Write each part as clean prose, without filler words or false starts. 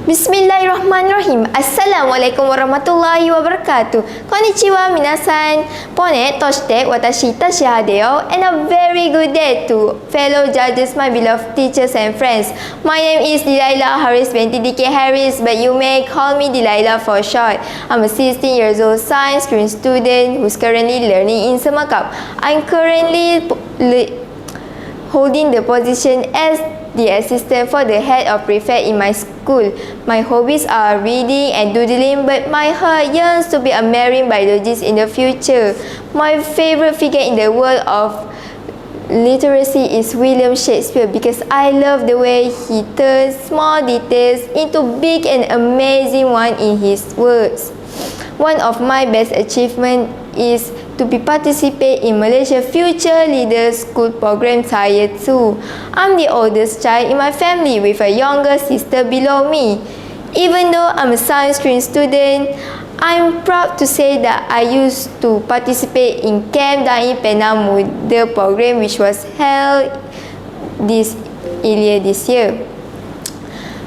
Bismillahirrahmanirrahim. Assalamualaikum warahmatullahi wabarakatuh. Konnichiwa minasan. Pone toshite watashi tashi hadeo, and a very good day to fellow judges, my beloved teachers and friends. My name is Delilah Harris binti DK Harris, but you may call me Delilah for short. I'm a 16 years old science stream student who's currently learning in Semakap. I'm currently holding the position as the assistant for the head of prefect in my school. My hobbies are reading and doodling, but my heart yearns to be a marine biologist in the future. My favorite figure in the world of literacy is William Shakespeare because I love the way he turns small details into big and amazing ones in his words. One of my best achievements is to participate in Malaysia Future Leaders School Program Tier 2. I'm the oldest child in my family with a younger sister below me. Even though I'm a science stream student, I'm proud to say that I used to participate in Camp Dain Penang Muda program which was held earlier this year.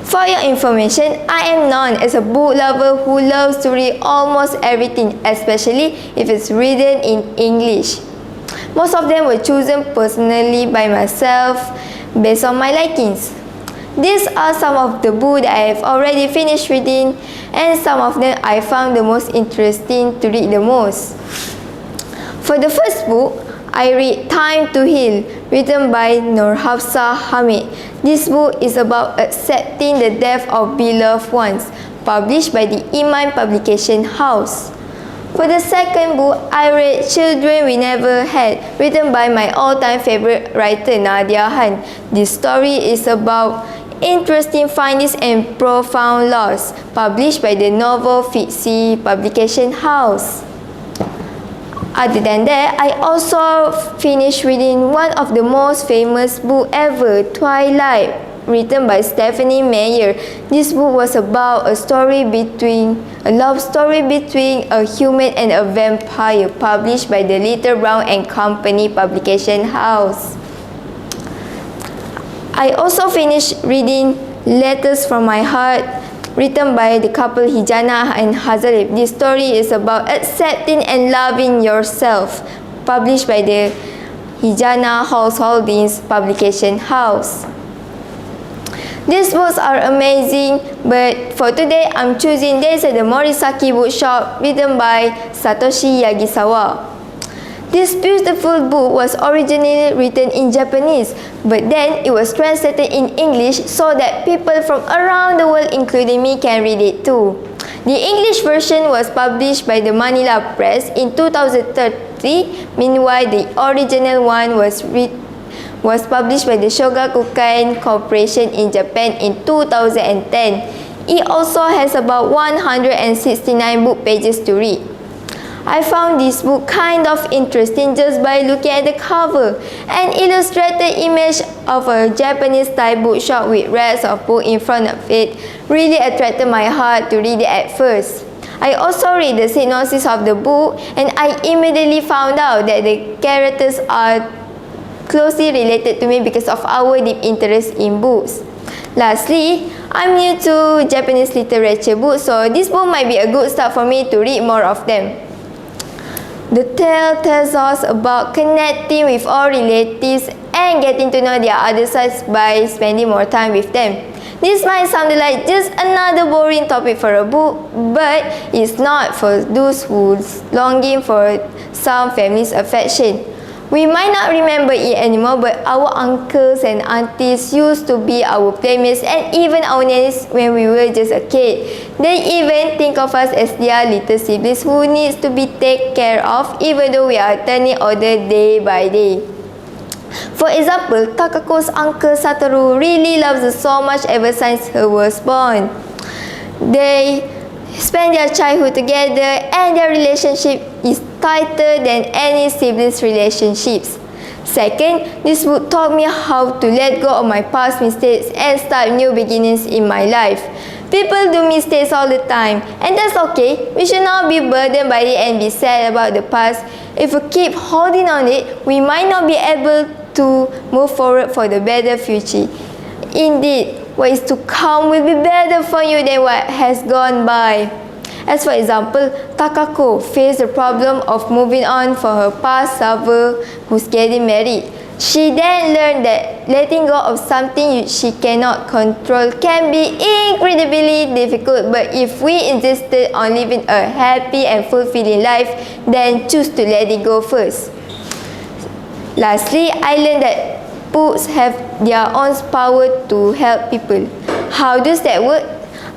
For your information, I am known as a book lover who loves to read almost everything, especially if it's written in English. Most of them were chosen personally by myself based on my likings. These are some of the books that I have already finished reading, and some of them I found the most interesting to read the most. For the first book, I read Time to Heal, written by Nur Hafsah Hamid. This book is about accepting the death of beloved ones, published by the Iman Publication House. For the second book, I read Children We Never Had, written by my all-time favorite writer Nadia Han. This story is about interesting findings and profound loss, published by the Novel Fiction Publication House. Other than that, I also finished reading one of the most famous books ever, Twilight, written by Stephanie Meyer. This book was about a love story between a human and a vampire, published by the Little Brown and Company Publication House. I also finished reading Letters from My Heart, written by the couple Hijana and Hazalib. This story is about accepting and loving yourself, published by the Hijana Holdings Publication House. These books are amazing, but for today I'm choosing Days at the Morisaki Bookshop, written by Satoshi Yagisawa. This beautiful book was originally written in Japanese, but then it was translated in English so that people from around the world, including me, can read it too. The English version was published by the Manila Press in 2013. Meanwhile, the original one was published by the Shogakukan Corporation in Japan in 2010. It also has about 169 book pages to read. I found this book kind of interesting just by looking at the cover. An illustrated image of a Japanese-style bookshop with racks of books in front of it really attracted my heart to read it at first. I also read the synopsis of the book, and I immediately found out that the characters are closely related to me because of our deep interest in books. Lastly, I'm new to Japanese literature books, so this book might be a good start for me to read more of them. The tale tells us about connecting with our relatives and getting to know their other sides by spending more time with them. This might sound like just another boring topic for a book, but it's not for those who's longing for some family's affection. We might not remember it anymore, but our uncles and aunties used to be our playmates, and even our nannies when we were just a kid. They even think of us as their little siblings who needs to be taken care of even though we are turning older day by day. For example, Takako's uncle Satoru really loves her so much ever since he was born. They spend their childhood together, and their relationship is tighter than any siblings' relationships. Second, this book taught me how to let go of my past mistakes and start new beginnings in my life. People do mistakes all the time, and that's okay. We should not be burdened by it and be sad about the past. If we keep holding on it, we might not be able to move forward for the better future. Indeed, what is to come will be better for you than what has gone by. As for example, Takako faced the problem of moving on for her past lover who's getting married. She then learned that letting go of something she cannot control can be incredibly difficult, but if we insisted on living a happy and fulfilling life, then choose to let it go first. Lastly, I learned that books have their own power to help people. How does that work?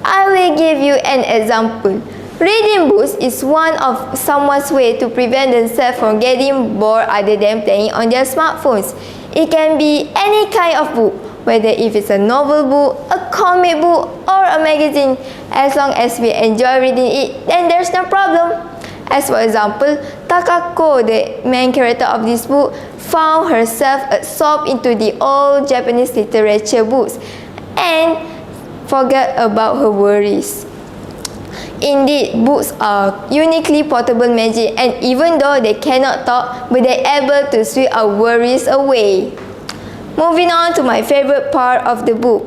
I will give you an example. Reading books is one of someone's way to prevent themselves from getting bored other than playing on their smartphones. It can be any kind of book, whether if it's a novel book, a comic book, or a magazine. As long as we enjoy reading it, then there's no problem. As for example, Takako, the main character of this book, found herself absorbed into the old Japanese literature books and forgot about her worries. Indeed, books are uniquely portable magic, and even though they cannot talk, but they're able to sweep our worries away. Moving on to my favorite part of the book.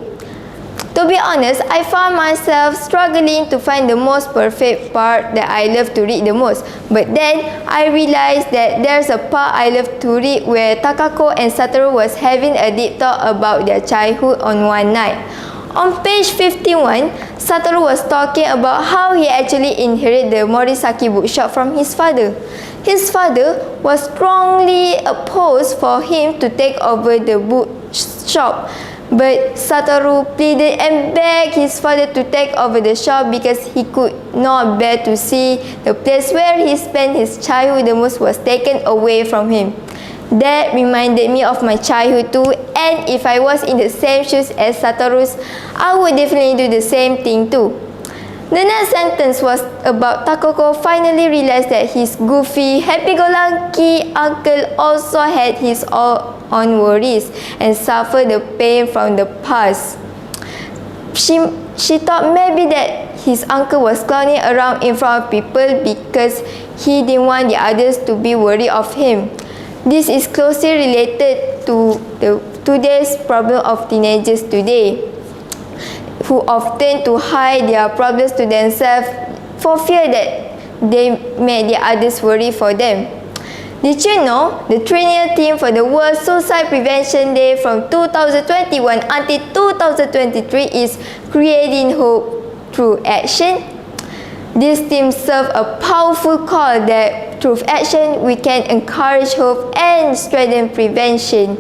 To be honest, I found myself struggling to find the most perfect part that I love to read the most. But then, I realized that there's a part I love to read where Takako and Satoru was having a deep talk about their childhood on one night. On page 51, Satoru was talking about how he actually inherited the Morisaki bookshop from his father. His father was strongly opposed for him to take over the bookshop, but Satoru pleaded and begged his father to take over the shop because he could not bear to see the place where he spent his childhood the most was taken away from him. That reminded me of my childhood too, and if I was in the same shoes as Satoru's, I would definitely do the same thing too. The next sentence was about Takako finally realized that his goofy, happy-go-lucky uncle also had his own worries and suffered the pain from the past. She thought maybe that his uncle was clowning around in front of people because he didn't want the others to be worried of him. This is closely related to today's problem of teenagers today, who often to hide their problems to themselves for fear that they make the others worry for them. Did you know the triennial theme for the World Suicide Prevention Day from 2021 until 2023 is Creating Hope Through Action? This theme serves a powerful call that through action we can encourage hope and strengthen prevention.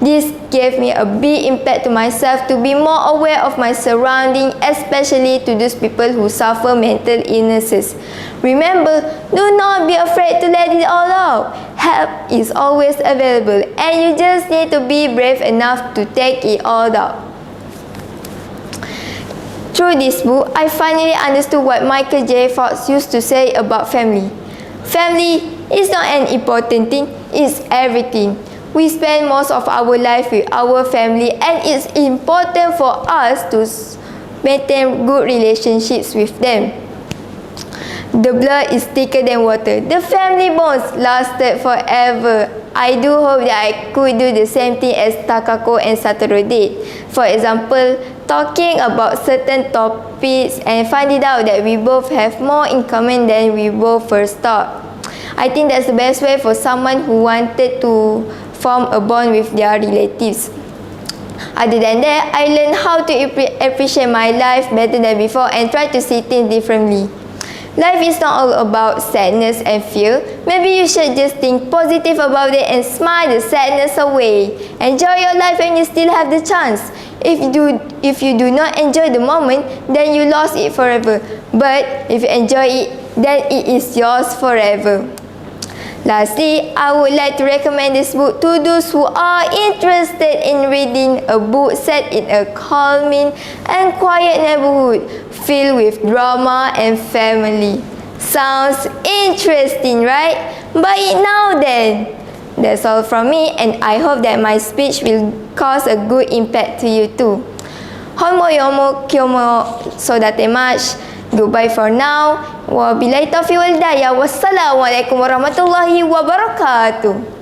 This gave me a big impact to myself to be more aware of my surroundings, especially to those people who suffer mental illnesses. Remember, do not be afraid to let it all out. Help is always available, and you just need to be brave enough to take it all out. Through this book, I finally understood what Michael J. Fox used to say about family. Family is not an important thing, it's everything. We spend most of our life with our family, and it's important for us to maintain good relationships with them. The blood is thicker than water. The family bonds lasted forever. I do hope that I could do the same thing as Takako and Satoru did. For example, talking about certain topics and finding out that we both have more in common than we both first thought. I think that's the best way for someone who wanted to form a bond with their relatives. Other than that, I learned how to appreciate my life better than before and try to see things differently. Life is not all about sadness and fear. Maybe you should just think positive about it and smile the sadness away. Enjoy your life when you still have the chance. If you do not enjoy the moment, then you lost it forever. But if you enjoy it, then it is yours forever. Lastly, I would like to recommend this book to those who are interested in reading a book set in a calming and quiet neighborhood filled with drama and family. Sounds interesting, right? Buy it now then! That's all from me, and I hope that my speech will cause a good impact to you too. Honmo yomo kyomo sodatemasu. Goodbye for now. Wabillahi taufiq wal hidayah. Wassalamualaikum warahmatullahi wabarakatuh.